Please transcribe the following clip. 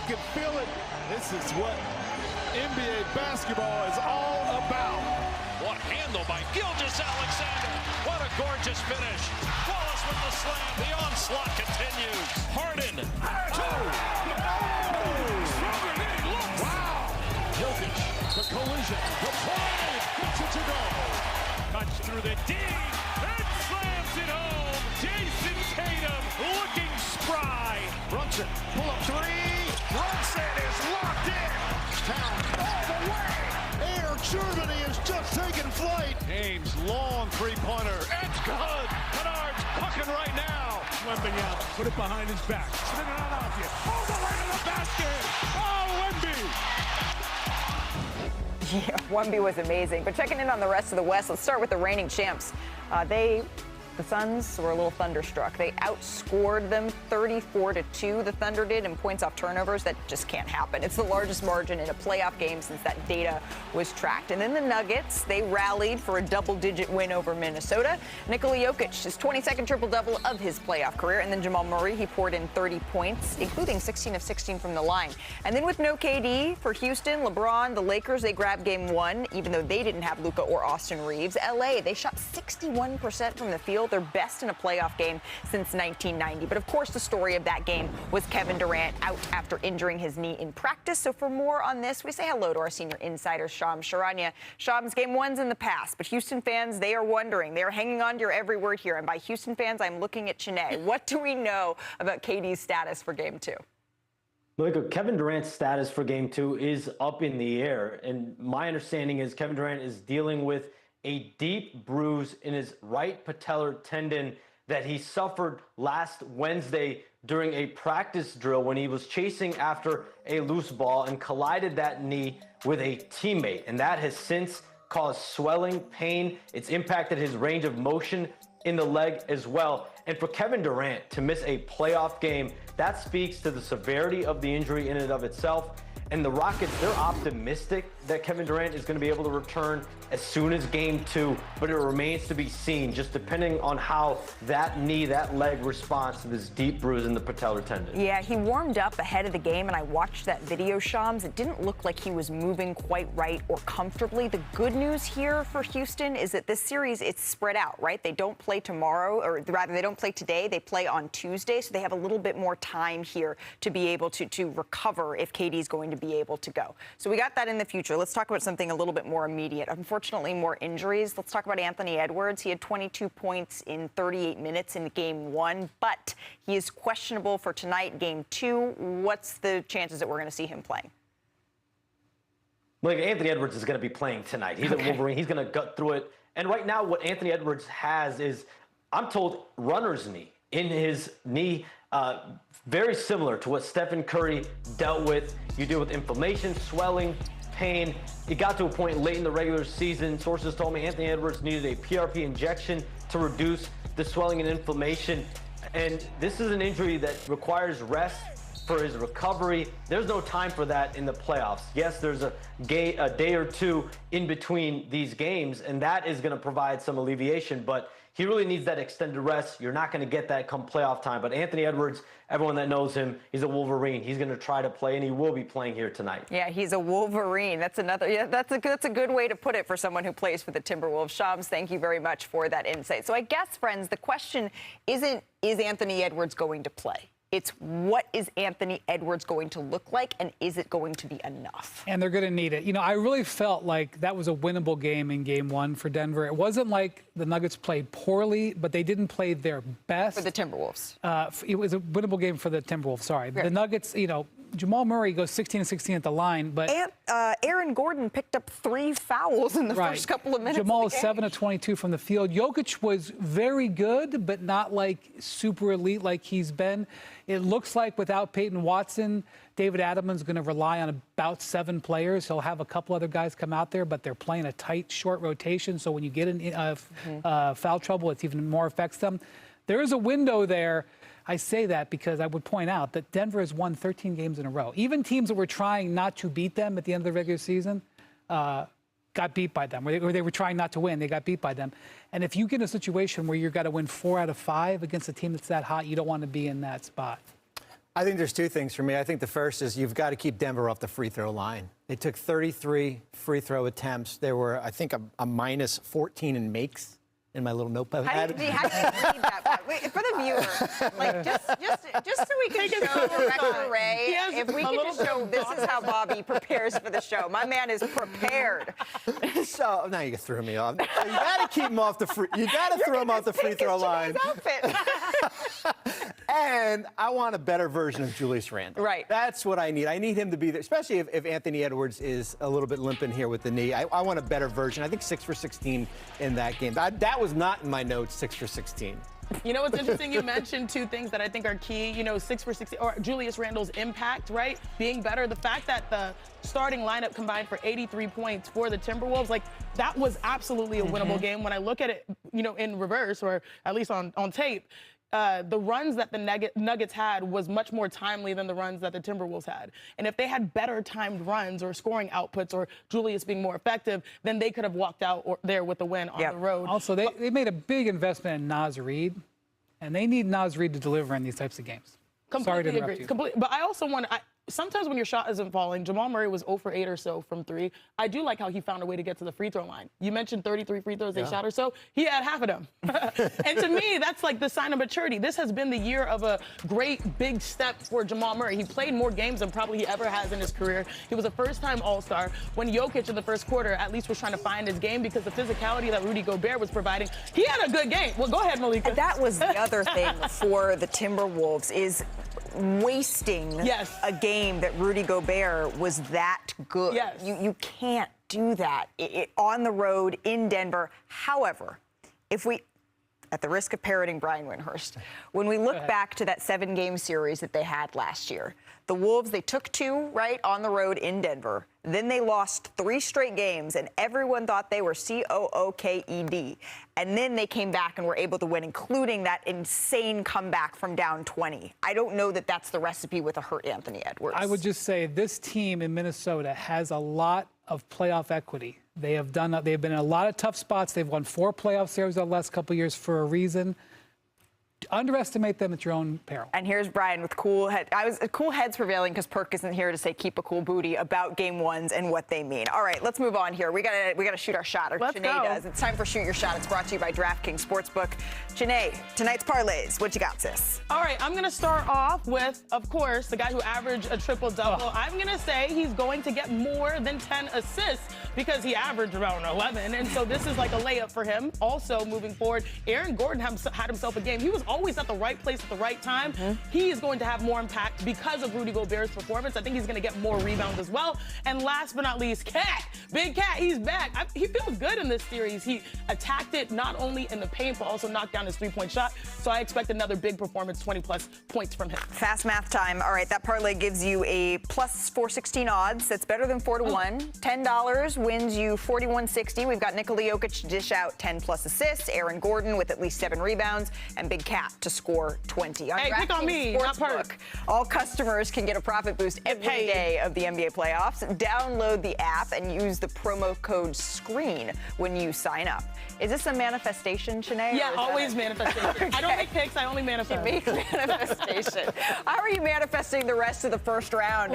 can feel it. This is what NBA basketball is all about. What handle by Gilgeous-Alexander. What a gorgeous finish. Wallace with the slam. The onslaught continues. Harden. Stronger than he looks. Wow. Jokic, the collision, the play. Gets it to go. Cuts through the D. And slams it home. Jason Tatum looking spry. Brunson, pull up three. Brunson is locked in. Town all the way. Air Germany is just taking flight. Ames, long three-pointer. It's good. Kennard's cooking right now. Wemby out. Put it behind his back. Spin it on off you. All the way to the basket. Oh, Wemby. Yeah, Wemby was amazing. But checking in on the rest of the West, let's start with the reigning champs. The Suns were a little thunderstruck. They outscored them 34-2, the Thunder did, in points off turnovers. That just can't happen. It's the largest margin in a playoff game since that data was tracked. And then the Nuggets, they rallied for a double-digit win over Minnesota. Nikola Jokic, his 22nd triple-double of his playoff career. And then Jamal Murray, he poured in 30 points, including 16 of 16 from the line. And then with no KD for Houston, LeBron, the Lakers, they grabbed game one, even though they didn't have Luka or Austin Reeves. LA, they shot 61% from the field. Their best in a playoff game since 1990. But of course, the story of that game was Kevin Durant out after injuring his knee in practice. So for more on this, we say hello to our senior insider, Shams Charania. Shams, game one's in the past, but Houston fans, they are wondering. They are hanging on to your every word here. And by Houston fans, I'm looking at Chiney. What do we know about KD's status for game two? Look, Kevin Durant's status for game two is up in the air. And my understanding is Kevin Durant is dealing with a deep bruise in his right patellar tendon that he suffered last Wednesday during a practice drill when he was chasing after a loose ball and collided that knee with a teammate. And that has since caused swelling, pain. It's impacted his range of motion in the leg as well. And for Kevin Durant to miss a playoff game, that speaks to the severity of the injury in and of itself. And the Rockets, they're optimistic that Kevin Durant is going to be able to return as soon as game two, but it remains to be seen, just depending on how that knee, that leg responds to this deep bruise in the patellar tendon. Yeah, he warmed up ahead of the game, and I watched that video, Shams. It didn't look like he was moving quite right or comfortably. The good news here for Houston is that this series, it's spread out, right? They don't play tomorrow, or rather, they don't play today. They play on Tuesday, so they have a little bit more time here to be able to recover if KD's going to be able to go. So we got that in the future. Let's talk about something a little bit more immediate. Unfortunately, more injuries. Let's talk about Anthony Edwards. He had 22 points in 38 minutes in game one, but he is questionable for tonight, game two. What's the chances that we're going to see him playing? Like, Anthony Edwards is going to be playing tonight. He's a Wolverine. He's going to gut through it. And right now, what Anthony Edwards has is, I'm told, runner's knee in his knee. Very similar to what Stephen Curry dealt with. You deal with inflammation, swelling, pain. It got to a point late in the regular season. Sources told me Anthony Edwards needed a PRP injection to reduce the swelling and inflammation. And this is an injury that requires rest for his recovery. There's no time for that in the playoffs. Yes, there's a day or two in between these games, and that is going to provide some alleviation, but he really needs that extended rest. You're not going to get that come playoff time. But Anthony Edwards, everyone that knows him, he's a Wolverine. He's going to try to play, and he will be playing here tonight. Yeah, he's a Wolverine. That's another. Yeah, that's a good way to put it for someone who plays for the Timberwolves. Shams, thank you very much for that insight. So I guess, friends, the question isn't, is Anthony Edwards going to play? It's what is Anthony Edwards going to look like, and is it going to be enough? And they're going to need it. You know, I really felt like that was a winnable game in game one for Denver. It wasn't like the Nuggets played poorly, but they didn't play their best. For the Timberwolves. It was a winnable game for the Timberwolves, sorry. Right. The Nuggets, you know, Jamal Murray goes 16-16 at the line, but... And Aaron Gordon picked up 3 fouls in the first couple of minutes Jamal of the is game. 7-22 from the field. Jokic was very good, but not like super elite like he's been. It looks like without Peyton Watson, David Adelman's going to rely on about 7 players. He'll have a couple other guys come out there, but they're playing a tight, short rotation. So when you get in foul trouble, it even more affects them. There is a window there. I say that because I would point out that Denver has won 13 games in a row. Even teams that were trying not to beat them at the end of the regular season got beat by them, or they were trying not to win. They got beat by them. And if you get in a situation where you've got to win 4 out of 5 against a team that's that hot, you don't want to be in that spot. I think there's two things for me. I think the first is you've got to keep Denver off the free throw line. They took 33 free throw attempts. There were, I think, a minus 14 in makes in my little notebook. How do you read that part? Wait, for the viewer, like just so we can show Director Ray, if we can just show this is how Bobby prepares for the show. My man is prepared. So now you threw me off. So you got to keep him off the free. You got to throw him off the free throw line. And I want a better version of Julius Randle. Right. That's what I need. I need him to be there, especially if Anthony Edwards is a little bit limping here with the knee. I want a better version. I think 6 for 16 in that game. That was not in my notes, 6 for 16. You know what's interesting? You mentioned two things that I think are key. 6 for 16, or Julius Randle's impact, right? Being better. The fact that the starting lineup combined for 83 points for the Timberwolves, like that was absolutely a winnable game. When I look at it, in reverse, or at least on tape, the runs that the Nuggets had was much more timely than the runs that the Timberwolves had. And if they had better timed runs or scoring outputs or Julius being more effective, then they could have walked out there with the win on the road. Also, they made a big investment in Naz Reid, and they need Naz Reid to deliver in these types of games. Sorry to interrupt you. Completely. But I also want to... Sometimes when your shot isn't falling, Jamal Murray was 0 for 8 or so from 3. I do like how he found a way to get to the free throw line. You mentioned 33 free throws they shot or so. He had half of them. And to me, that's like the sign of maturity. This has been the year of a great big step for Jamal Murray. He played more games than probably he ever has in his career. He was a first-time All-Star. When Jokic in the first quarter at least was trying to find his game because the physicality that Rudy Gobert was providing, he had a good game. Well, go ahead, Malika. And that was the other thing for the Timberwolves is wasting a game that Rudy Gobert was that good. Yes. You can't do that on the road in Denver. However, if we, at the risk of parroting Brian Windhorst, when we look back to that 7-game series that they had last year, the Wolves, they took 2, right, on the road in Denver. Then they lost 3 straight games, and everyone thought they were COOKED. And then they came back and were able to win, including that insane comeback from down 20. I don't know that that's the recipe with a hurt Anthony Edwards. I would just say this team in Minnesota has a lot of playoff equity. They've been in a lot of tough spots. They've won 4 playoff series the last couple of years for a reason. Underestimate them at your own peril. And here's Brian with cool head. Cool heads prevailing because Perk isn't here to say keep a cool booty about game ones and what they mean. All right, let's move on here. We gotta shoot our shot. Or Let's Janae go. does. It's time for Shoot Your Shot. It's brought to you by DraftKings Sportsbook. Janae, tonight's parlays. What you got, sis? All right, I'm going to start off with, of course, the guy who averaged a triple-double. I'm going to say he's going to get more than 10 assists because he averaged around 11, and so this is like a layup for him. Also, moving forward, Aaron Gordon had himself a game. He was always at the right place at the right time. He is going to have more impact because of Rudy Gobert's performance. I think he's going to get more rebounds as well. And last but not least, Cat. Big Cat, he's back. He feels good in this series. He attacked it not only in the paint, but also knocked down his three-point shot. So I expect another big performance, 20-plus points from him. Fast math time. All right, that parlay gives you a plus 416 odds. That's better than 4-1. $10 wins you 41.60. We've got Nikola Jokic to dish out 10-plus assists, Aaron Gordon with at least 7 rebounds, and Big Cat to score 20. Hey, pick on me, not Perk. All customers can get a profit boost every day of the NBA playoffs. Download the app and use the promo code SCREEN when you sign up. Is this a manifestation, Shanae? Yeah, always manifestation. Okay. I don't make picks, I only manifest. Manifestation. How are you manifesting the rest of the first round?